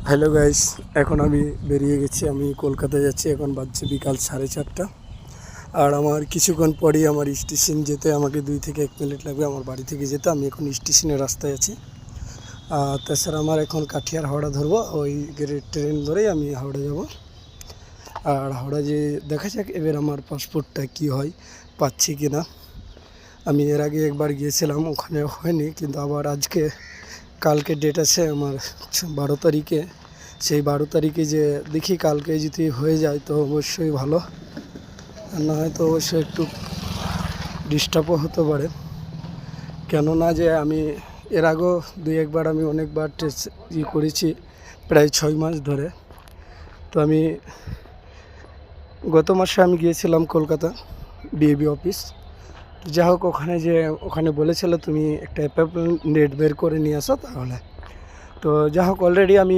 Hello guys, এখন আমি বেরিয়ে গেছি। আমি কলকাতায় যাচ্ছি। এখন বাজছে বিকাল 4:30। আর আমার কিছুক্ষণ পরেই আমার স্টেশন যেতে আমাকে 2 থেকে 1 মিনিট লাগবে আমার বাড়ি থেকে যেতে। আমি এখন স্টেশনের রাস্তায় আছি। আর তাছাড়া আমার এখন কাঠিয়ার হাওড়া ধরবো, ওই ট্রেন ধরেই আমি হাওড়া যাব। আর হাওড়া যে দেখা যাক এবার আমার পাসপোর্টটা কি হয়, পাচ্ছি কি না। আমি এর আগে একবার গিয়েছিলাম, ওখানে হয়নি, কিন্তু আবার কালকে ডেট আছে আমার 12 তারিখে। সেই 12 তারিখে যে দেখি, কালকে যদি হয়ে যায় তো অবশ্যই ভালো, আর না হয় তো অবশ্যই একটু ডিস্টার্বও হতে পারে। কেননা যে আমি এর আগেও 2-1বার আমি অনেকবার করেছি, প্রায় 6 মাস ধরে। তো আমি গত মাসে আমি গিয়েছিলাম কলকাতা বিএবি অফিস। যা হোক, ওখানে বলেছিল তুমি একটা অ্যাপয়েন্টমেন্ট ডেট বের করে নিয়ে আসো তাহলে। তো যা হোক, অলরেডি আমি